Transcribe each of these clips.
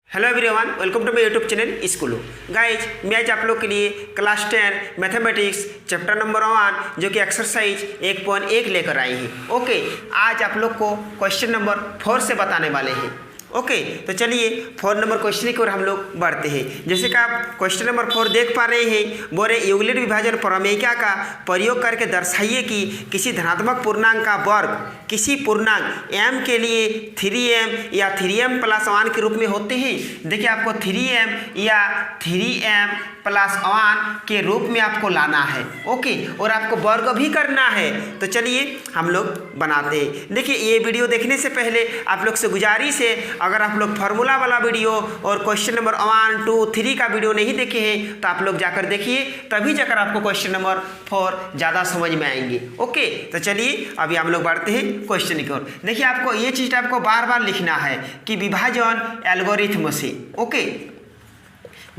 Hello everyone, welcome to my YouTube channel स्कूलो। Guys, मैं आज आप लोग के लिए क्लास 10 मैथमेटिक्स चैप्टर नंबर 1 जो कि एक्सरसाइज 1.1 लेकर आए हैं। ओके, आज आप लोग को क्वेश्चन नंबर 4 से बताने वाले हैं। ओके, तो चलिए 4 नंबर क्वेश्चन की ओर हम लोग बढ़ते हैं। जैसे कि आप क्वेश्चन नंबर 4 देख पा रहे हैं, बोले यूक्लिड विभाजन प्रमेय का प्रयोग करके दर्शाइए कि किसी धनात्मक पूर्णांक का वर्ग किसी पूर्णांक m के लिए 3m या 3m प्लस 1 के रूप में होते हैं। देखिए, आपको 3m या 3m प्लस 1 के रूप में आपको लाना है। ओके, और आपको वर्ग भी करना है। तो चलिए हम लोग बनाते हैं। देखिए, ये वीडियो देखने से पहले आप लोग से गुजारिश है, अगर आप लोग फार्मूला वाला वीडियो और क्वेश्चन नंबर 1, 2, 3 का वीडियो नहीं देखे हैं तो आप लोग जाकर देखिए, तभी जाकर आपको क्वेश्चन नंबर 4 ज़्यादा समझ में आएंगे। ओके, तो चलिए अभी हम लोग बढ़ते हैं क्वेश्चन की ओर। देखिए, आपको ये चीज़ आपको बार बार लिखना है कि विभाजन एल्गोरिथम से। ओके,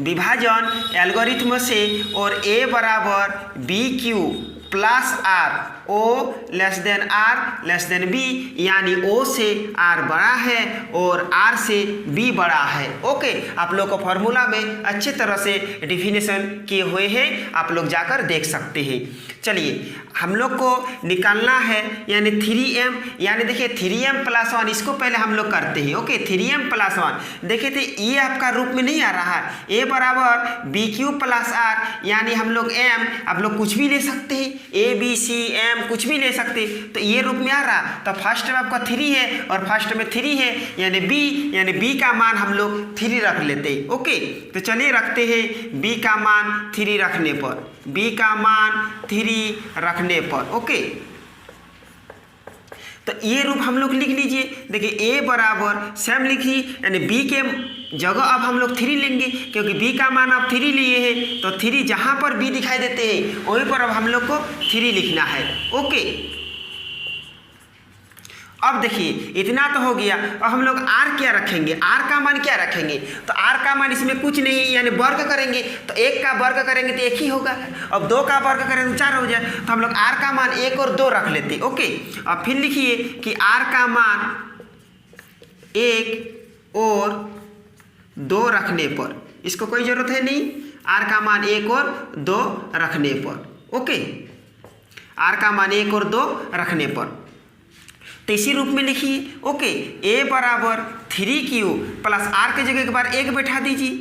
विभाजन एल्गोरिथम से और a बराबर b q plus r, o less than r less than b, यानी ओ से आर बड़ा है और आर से बी बड़ा है। ओके, आप लोग को फॉर्मूला में अच्छी तरह से डिफिनेशन किए हुए हैं, आप लोग जाकर देख सकते हैं। चलिए, हम लोग को निकालना है यानी 3m, यानी देखिए 3m प्लस 1, इसको पहले हम लोग करते हैं। ओके, 3m प्लस 1 देखिए, तो ये आपका रूप में नहीं आ रहा है। a बराबर बी क्यू प्लस आर, यानी हम लोग m आप लोग कुछ भी ले सकते हैं, a b c m कुछ भी ले सकते, तो ये रूप में आ रहा। तो फर्स्ट में आपका 3 है और फर्स्ट में 3 है, यानी b का मान हम लोग 3 रख लेते हैं। ओके, तो चलिए रखते हैं b का मान 3 रखने पर, b का मान 3 रखने पर। ओके, तो ये रूप हम लोग लिख लीजिए। देखिए, a बराबर सेम लिखिए, यानी b के जगह अब हम लोग 3 लेंगे, क्योंकि b का मान अब 3 लिए हैं, तो 3 जहाँ पर b दिखाई देते हैं वहीं पर अब हम लोग को 3 लिखना है। ओके, अब देखिए इतना तो हो गया। अब हम लोग r क्या रखेंगे, r का मान क्या रखेंगे? तो r का मान इसमें कुछ नहीं, यानी वर्ग करेंगे, तो 1 का वर्ग करेंगे तो 1 ही होगा। अब 2 का वर्ग करेंगे तो 4 हो जाए, तो हम लोग r का मान 1 और 2 रख लेते। ओके, अब फिर लिखिए कि r का मान 1 और 2 रखने पर, इसको कोई ज़रूरत है नहीं, r का मान 1 और 2 रखने पर। ओके, r का मान 1 और 2 रखने पर, तो इसी रूप में लिखिए। ओके, a बराबर 3q प्लस r के जगह एक बार 1 बैठा दीजिए,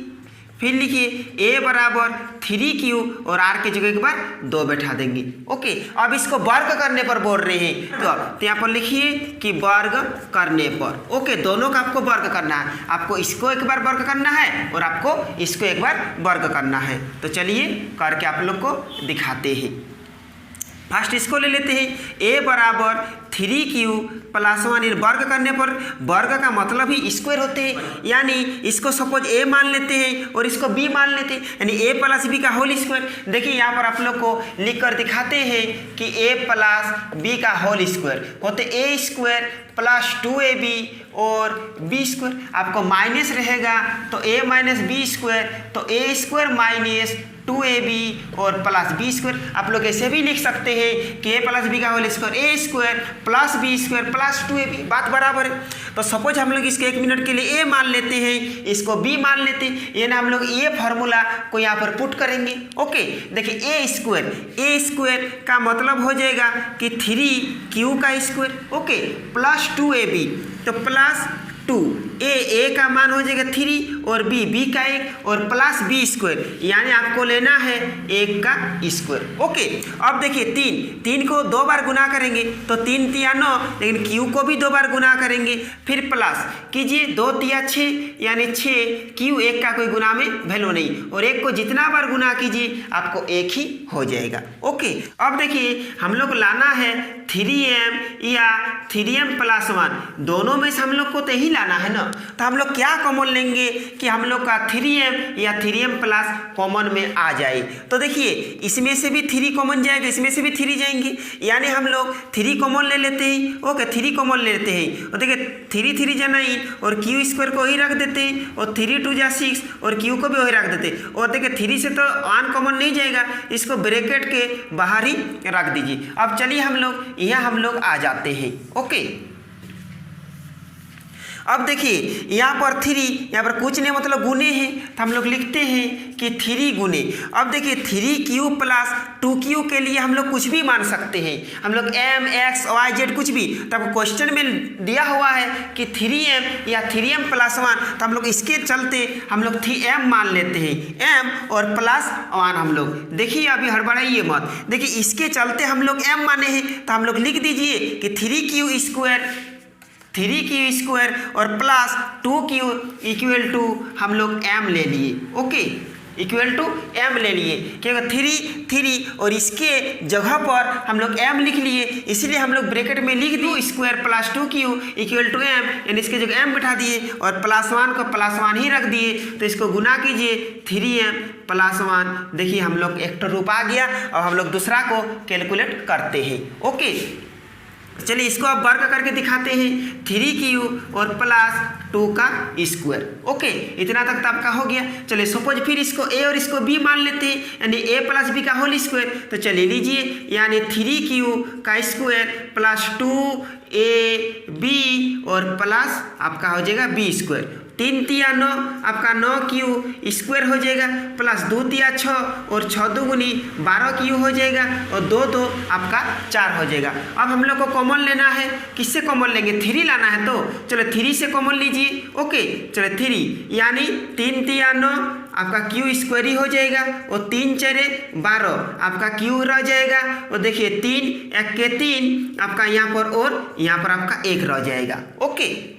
फिर लिखिए a बराबर 3q और r के जगह एक बार 2 बैठा देंगे। ओके, अब इसको वर्ग करने पर बोल रहे हैं, तो यहाँ पर लिखिए कि वर्ग करने पर। ओके, दोनों का आपको वर्ग करना है, आपको इसको एक बार वर्ग करना है और आपको इसको एक बार वर्ग करना है। तो चलिए करके आप लोग को दिखाते हैं। फर्स्ट इसको ले लेते हैं, a बराबर 3q प्लस 1, वर्ग करने पर वर्ग का मतलब ही स्क्वायर होते हैं, यानी इसको सपोज a मान लेते हैं और इसको b मान लेते हैं, यानी a प्लस b का होल स्क्वायर। देखिए, यहाँ पर आप लोग को लिख कर दिखाते हैं कि a प्लस b का होल स्क्वायर होते a स्क्वायर प्लस 2ab और b स्क्वायर। आपको माइनस रहेगा तो a माइनस बी स्क्वायर, तो a स्क्वायर माइनस 2ab और प्लस बी स्क्वायर। आप लोग ऐसे भी लिख सकते हैं कि a प्लस बी का whole square a square plus b square plus 2ab, बात बराबर है। तो सपोज हम लोग इसके 1 मिनट के लिए a मान लेते हैं, इसको b मान लेते हैं, यानी हम लोग ये फार्मूला को यहाँ पर पुट करेंगे। ओके, देखिए a स्क्वायर का मतलब हो जाएगा कि 3q का स्क्वायर, ओके, प्लस 2ab, तो प्लस 2, a का मान हो जाएगा 3 और b का 1 और प्लस b स्क्वायर, यानी आपको लेना है 1 का स्क्वायर। ओके, अब देखिए 3 को 2 बार गुना करेंगे तो 3 तिया 9, लेकिन q को भी 2 बार गुना करेंगे, फिर प्लस कीजिए 2 तिया 6, यानी 6, q 1 का कोई गुना में वैल्यू नहीं, और 1 को जितना बार गुना कीजिए आपको 1 ही हो जाएगा। ओके, अब देखिए हम लोग लाना है 3m या 3m प्लस 1, दोनों में से हम लोग को तो यही लाना है ना। तो हम लोग क्या कॉमन लेंगे कि हम लोग का 3m या 3m प्लस कॉमन में आ जाए। तो देखिए, इसमें से भी 3 कॉमन जाएगा, इसमें से भी 3 जाएंगे, यानी हम लोग 3 कॉमन ले लेते हैं। ओके, 3 कॉमन ले लेते हैं, और देखिए 3 3 जा 9 और q स्क्वायर को वही रख देते हैं, और 3 2 जा 6 और q को भी वही रख देते हैं। और देखिए 3 से तो 1 कॉमन नहीं जाएगा, इसको ब्रैकेट के बाहर ही रख दीजिए। अब चलिए हम लोग यहाँ आ जाते हैं। ओके, अब देखिए यहाँ पर 3, यहाँ पर कुछ नहीं मतलब गुने हैं, तो हम लोग लिखते हैं कि 3 गुने। अब देखिए 3q प्लस 2q के लिए हम लोग कुछ भी मान सकते हैं, हम लोग m x y z कुछ भी। तब क्वेश्चन में दिया हुआ है कि 3m या 3m प्लस 1, तो हम लोग इसके चलते हम लोग 3m मान लेते हैं, m और प्लस 1 हम लोग। देखिए अभी हड़बड़ाइए मत, देखिए इसके चलते हम लोग m माने हैं, तो हम लोग लिख दीजिए कि 3q स्क्वायर और प्लस 2q इक्वल टू हम लोग m ले लिए। ओके, इक्वल टू m ले लिए, क्योंकि 3 और इसके जगह पर हम लोग m लिख लिए, इसलिए हम लोग ब्रैकेट में लिख दिए square plus 2q equal to m, यानी इसके जगह m बिठा दिए और प्लस 1 को प्लस 1 ही रख दिए। तो इसको गुना कीजिए 3m प्लस 1, देखिए हम लोग एक रूप आ गया। और हम लोग दूसरा को कैलकुलेट करते हैं। ओके, चलिए इसको अब वर्ग करके दिखाते हैं, 3q और प्लस 2 का स्क्वायर। ओके, इतना तक तो आपका हो गया। चलिए सपोज फिर इसको a और इसको b मान लेते हैं, यानी a प्लस b का होल स्क्वायर। तो चलिए लीजिए, यानी 3q का स्क्वायर प्लस 2ab और प्लस आपका हो जाएगा b स्क्वायर। 3 तिया 9 आपका 9q स्क्वायर हो जाएगा, प्लस 2 तिया 6 और 6 दूनी 12q हो जाएगा और 2 2 आपका 4 हो जाएगा। अब हम लोग को कॉमन लेना है, किससे कॉमन लेंगे? 3 लाना है, तो चलो 3 से कॉमन लीजिए। ओके, चलो 3 यानी 3 तिया 9 आपका q स्क्वायर ही हो जाएगा और 3 4 12 आपका q रह जाएगा। और देखिए 3 1 के 3 आपका यहाँ पर और यहाँ पर आपका 1 रह जाएगा। ओके,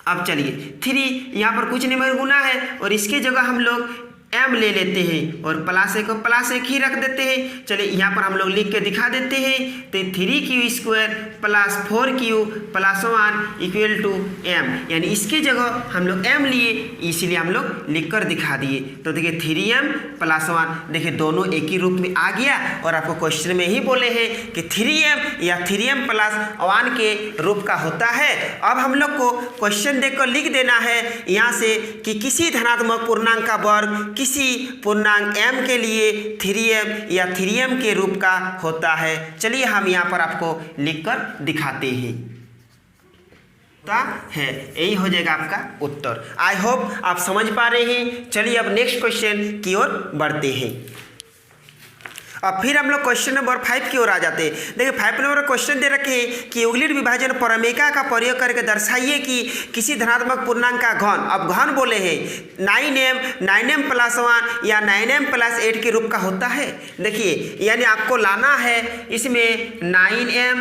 अब चलिए 3 यहाँ पर कुछ नहीं मगर गुना है और इसके जगह हम लोग m ले लेते हैं और प्लस 1 को प्लस 1 ही रख देते हैं। चलिए यहाँ पर हम लोग लिख के दिखा देते हैं, तो 3q square plus 4q plus 1 equal to m, यानी इसके जगह हम लोग m लिए, इसलिए हम लोग लिख कर दिखा दिए। तो देखिए 3m प्लस 1, देखिए दोनों एक ही रूप में आ गया। और आपको क्वेश्चन में ही बोले हैं कि 3m या 3m प्लस 1 के रूप का होता है। अब हम लोग को क्वेश्चन देखकर लिख देना है यहाँ से कि किसी धनात्मक पूर्णांक का वर्ग किसी पूर्णांक m के लिए 3m या 3m के रूप का होता है। चलिए हम यहाँ पर आपको लिखकर दिखाते हैं, है यही हो जाएगा आपका उत्तर। आई होप आप समझ पा रहे हैं। चलिए अब नेक्स्ट क्वेश्चन की ओर बढ़ते हैं। अब फिर हम लोग क्वेश्चन नंबर 5 की ओर आ जाते हैं। देखिए 5 नंबर क्वेश्चन दे रखे हैं कि यूक्लिड विभाजन प्रमेय का प्रयोग करके दर्शाइए कि किसी धनात्मक पूर्णांक का घन, अब घन बोले हैं 9m प्लस 1 या 9m प्लस 8 के रूप का होता है। देखिए यानी आपको लाना है इसमें 9m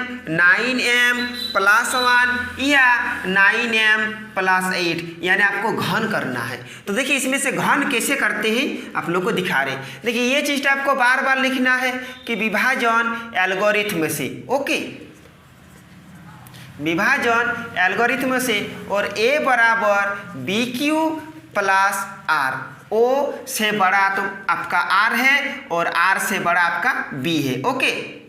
प्लस 1 या 9m प्लस 8, यानी आपको घन करना है। तो देखिए इसमें से घन कैसे करते हैं आप लोग को दिखा रहे हैं। देखिए ये चीज़ आपको बार बार लिखना है कि विभाजन एल्गोरिथम से। ओके, विभाजन एल्गोरिथम से, और a बराबर BQ प्लस R, O से बड़ा तो आपका R है और R से बड़ा आपका B है। ओके,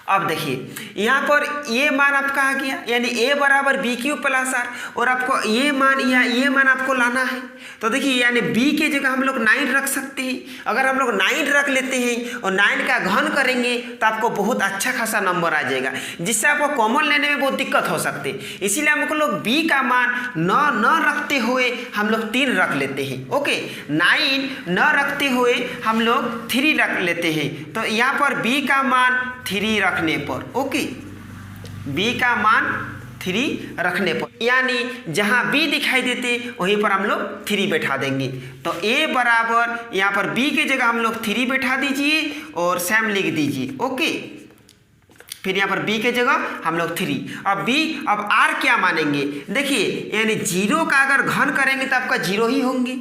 अब देखिए यहाँ पर ये मान आपका आ गया, यानी a बराबर BQ प्लस R, और आपको ये मान या ये मान आपको लाना है। तो देखिए यानी b के जगह हम लोग 9 रख सकते हैं। अगर हम लोग 9 रख लेते हैं और 9 का घन करेंगे तो आपको बहुत अच्छा खासा नंबर आ जाएगा, जिससे आपको कॉमन लेने में बहुत दिक्कत हो सकती है। इसीलिए हमको लोग b का मान 9 न रखते हुए हम लोग 3 रख लेते हैं। ओके, 9 न रखते हुए हम लोग 3 रख लेते हैं। तो यहाँ पर b का मान 3 रखने पर, ओके, b का मान 3 रखने पर, यानी जहां b दिखाई देते वहीं पर हम लोग 3 बैठा देंगे। तो a बराबर यहाँ पर b के जगह हम लोग 3 बैठा दीजिए और सेम लिख दीजिए। ओके, फिर यहाँ पर b के जगह हम लोग 3। अब r क्या मानेंगे? देखिए यानी 0 का अगर घन करेंगे तो आपका 0 ही होंगे,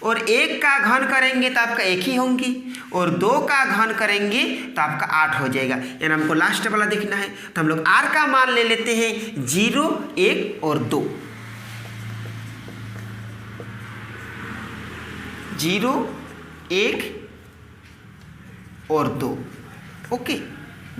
और 1 का घन करेंगे तो आपका 1 ही होंगी, और 2 का घन करेंगे तो आपका 8 हो जाएगा। यानी हमको लास्ट वाला देखना है। तो हम लोग r का मान ले लेते हैं 0, 1 और 2। 0, 1 और 2। ओके,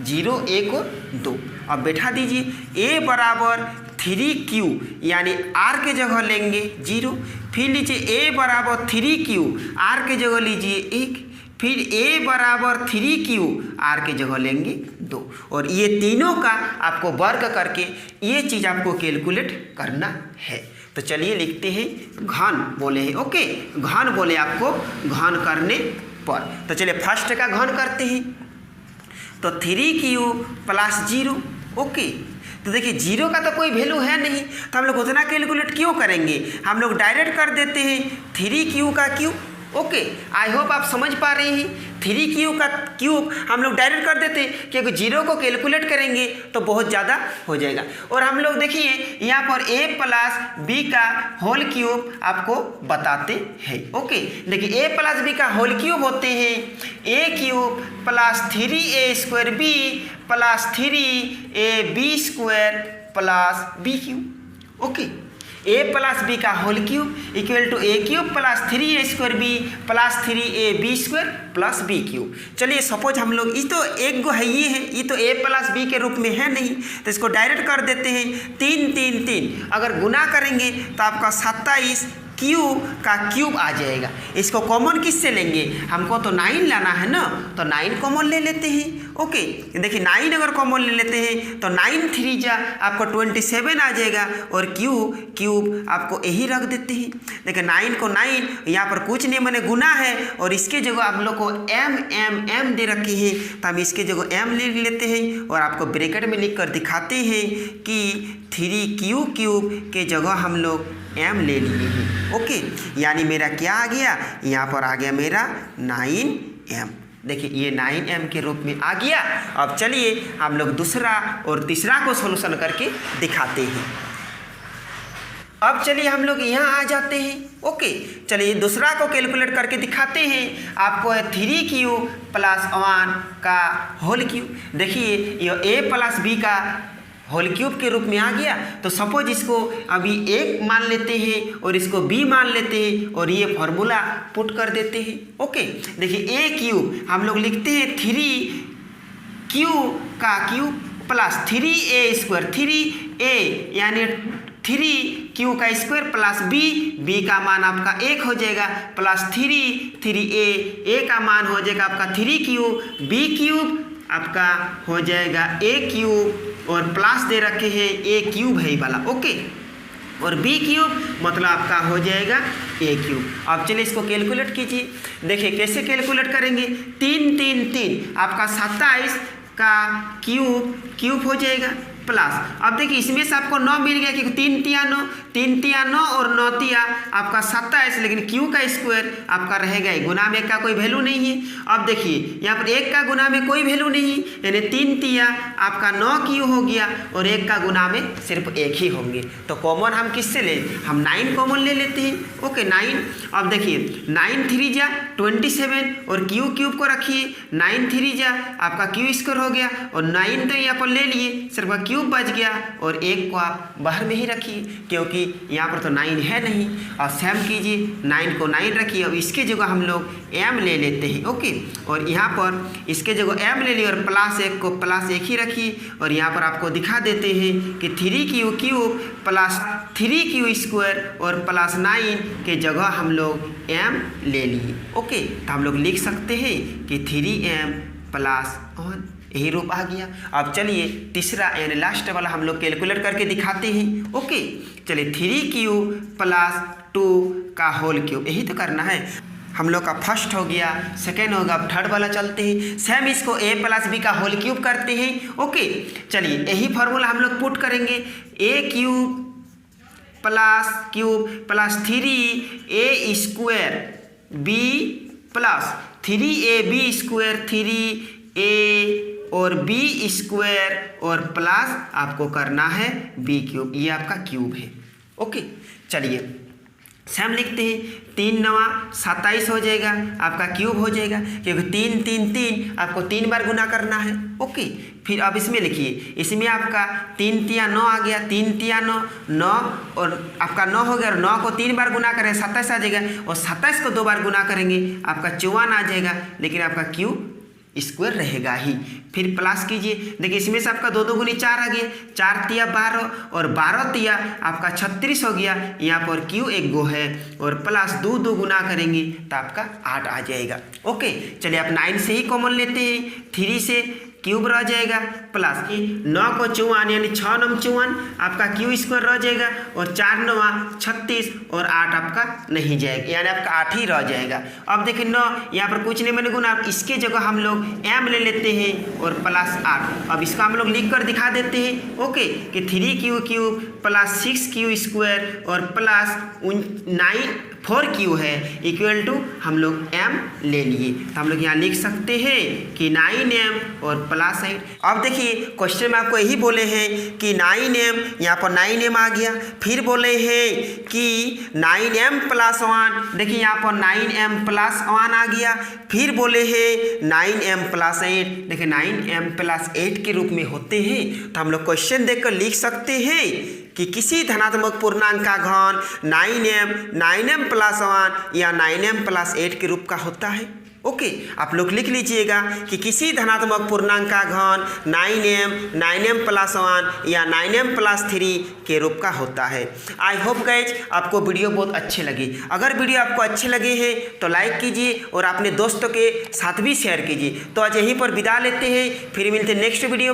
0, 1 और 2। अब बैठा दीजिए a बराबर 3q, यानी r के जगह लेंगे 0, फिर लीजिए a बराबर 3q, r के जगह लीजिए 1, फिर a बराबर 3q, r के जगह लेंगे 2। और ये तीनों का आपको वर्ग करके ये चीज़ आपको कैलकुलेट करना है। तो चलिए लिखते हैं घन बोले हैं, ओके, घन बोले आपको घन करने पर। तो चलिए फर्स्ट का घन करते हैं। तो 3 प्लस 0, ओके। तो देखिए 0 का तो कोई वैल्यू है नहीं, तो हम लोग उतना कैलकुलेट क्यों करेंगे, हम लोग डायरेक्ट कर देते हैं 3 का क्यूब, ओके। आई होप आप समझ पा रहे हैं। 3 का क्यूब हम लोग डायरेक्ट कर देते हैं, क्योंकि 0 को कैलकुलेट करेंगे तो बहुत ज़्यादा हो जाएगा। और हम लोग देखिए यहाँ पर a प्लस बी का होल क्यूब आपको बताते हैं, ओके। देखिए a प्लस बी का होल क्यूब होते हैं a cube plus 3a² b plus 3ab² plus b cube, okay. a plus B का whole cube equal to a cube plus 3a² b plus 3ab² plus b cube. चलिए suppose हम लोग, ये तो एक गो है, ये तो a प्लस बी के रूप में है नहीं, तो इसको डायरेक्ट कर देते हैं 3 3 3। अगर गुना करेंगे तो आपका 27 क्यूब का क्यूब आ जाएगा। इसको कॉमन किससे लेंगे, हमको तो 9 लाना है ना, तो 9 कॉमन ले लेते हैं, ओके। देखिए 9 अगर कॉमन ले लेते हैं तो 9 3 जा आपको 27 आ जाएगा, और क्यूब आपको यही रख देते हैं। देखिए 9 को 9 यहाँ पर कुछ नहीं मैंने गुना है, और इसके जगह आप लोग को m दे रखे हैं, तो हम इसके जगह m ले लेते हैं और आपको ब्रैकेट में लिख कर दिखाते हैं कि 3 क्यूब के जगह हम लोग m ले लिए हैं, ओके। यानी मेरा क्या आ गया, यहाँ पर आ गया मेरा 9m। देखिए ये 9m के रूप में आ गया। अब चलिए हम लोग दूसरा और तीसरा को सॉल्यूशन करके दिखाते हैं। अब चलिए हम लोग यहाँ आ जाते हैं, ओके। चलिए दूसरा को कैलकुलेट करके दिखाते हैं। आपको है 3 प्लस 1 का होल क्यूब। देखिए ये a प्लस बी का होल क्यूब के रूप में आ गया। तो सपोज इसको अभी 1 मान लेते हैं और इसको b मान लेते हैं, और ये फॉर्मूला पुट कर देते हैं, ओके। देखिए a क्यूब हम लोग लिखते हैं 3 का क्यूब प्लस 3a², 3a यानी 3 का स्क्वायर प्लस b का मान आपका 1 हो जाएगा, प्लस 3a का मान हो जाएगा आपका 3 b क्यूब आपका हो जाएगा a क्यूब, और प्लस दे रखे हैं a क्यूब है ये वाला, ओके। और b क्यूब मतलब आपका हो जाएगा a क्यूब। अब चलिए इसको कैलकुलेट कीजिए। देखिए कैसे कैलकुलेट करेंगे, 3 3 3 आपका 27 का क्यूब हो जाएगा, प्लस अब देखिए इसमें से आपको 9 मिल गया, क्योंकि 3 तिया 9 और 9 तिया आपका 27, लेकिन क्यू का स्क्वायर आपका रहेगा ही, गुना में का कोई वैल्यू नहीं है। अब देखिए यहाँ पर 1 का गुना में कोई वैल्यू नहीं है, यानी 3 तिया आपका 9 क्यू हो गया, और 1 का गुना में सिर्फ 1 ही होंगे। तो कॉमन हम किससे लें, हम 9 कॉमन ले लेते हैं, ओके 9। अब देखिए 9 3 जा 27, और क्यूब को रखिए, 9 3 जा आपका क्यू स्क्वायर हो गया, और 9 तो यहाँ पर ले लिए, सिर्फ क्यूब बच गया, और 1 को आप बाहर में ही रखिए, क्योंकि यहाँ पर तो 9 है नहीं। और सेम कीजिए, 9 को 9 रखिए, अब इसके जगह हम लोग m ले लेते हैं, ओके। और यहाँ पर इसके जगह m ले लिए, और प्लस 1 को प्लस 1 ही रखिए, और यहाँ पर आपको दिखा देते हैं कि 3 क्यूब प्लस 3 स्क्वायर और प्लस 9 के जगह हम लोग m ले लिए, ओके। तो हम लोग लिख सकते हैं कि 3m प्लस 1, यही रूप आ गया। अब चलिए तीसरा यानी लास्ट वाला हम लोग कैलकुलेट करके दिखाते हैं, ओके। चलिए 3 प्लस 2 का होल क्यूब, यही तो करना है। हम लोग का फर्स्ट हो गया, सेकेंड होगा, अब थर्ड वाला चलते हैं। सेम इसको a प्लस बी का होल क्यूब करते हैं, ओके। चलिए यही फार्मूला हम लोग पुट करेंगे, a cube plus 3a² b plus 3ab² 3a और b² और प्लस आपको करना है b क्यूब, ये आपका क्यूब है, ओके। चलिए सेम लिखते हैं, 3 9 27 हो जाएगा, आपका क्यूब हो जाएगा, क्योंकि 3 3 3 आपको 3 बार गुना करना है, ओके। फिर अब इसमें लिखिए, इसमें आपका 3 तिया 9 आ गया, 3 तिया 9 और आपका 9 हो गया, और 9 को 3 बार गुना करें 27 आ जाएगा, और 27 को 2 बार गुना करेंगे आपका 54 आ जाएगा, लेकिन आपका क्यूब स्क्वायर रहेगा ही। फिर प्लस कीजिए, देखिए इसमें से आपका 2 2 गुनी 4 आ गया, 4 तिया 12 और 12 तिया आपका 36 हो गया, यहाँ पर क्यू 1 गो है, और प्लस 2 2 गुना करेंगे तो आपका 8 आ जाएगा, ओके। चलिए आप 9 से ही कॉमन लेते हैं, 3 से क्यूब रह जाएगा प्लस 9 को 54 यानी 6 9 54 आपका क्यू स्क्वायर रह जाएगा और 4 9 36 और 8 आपका नहीं जाएगा यानी आपका 8 ही रह जाएगा। अब देखिए 9 यहाँ पर कुछ नहीं मैंने गुना, अब इसके जगह हम लोग m ले लेते हैं और प्लस 8। अब इसको हम लोग लिख कर दिखा देते हैं ओके कि 3 क्यूब प्लस 6 क्यू स्क्वायर और प्लस 4 क्यू है इक्वल टू हम लोग m ले लिए। तो हम लोग यहाँ लिख सकते हैं कि 9m और प्लस 8। अब देखिए क्वेश्चन में आपको यही बोले हैं कि 9m, यहाँ पर 9m आ गया, फिर बोले हैं कि 9m प्लस 1, देखिए यहाँ पर 9m प्लस 1 आ गया, फिर बोले हैं 9m प्लस 8, देखिए 9m प्लस 8 के रूप में होते हैं। तो हम लोग क्वेश्चन देखकर लिख सकते हैं कि किसी धनात्मक पूर्णांक का घन 9m प्लस 1 या 9m प्लस 8 के रूप का होता है। ओके आप लोग लिख लीजिएगा कि किसी धनात्मक पूर्णांक का घन 9m प्लस 1 या 9m प्लस 3 के रूप का होता है। आई होप गाइज आपको वीडियो बहुत अच्छे लगे। अगर वीडियो आपको अच्छे लगे हैं तो लाइक कीजिए और अपने दोस्तों के साथ भी शेयर कीजिए। तो आज यहीं पर विदा लेते हैं, फिर मिलते हैं नेक्स्ट वीडियो में।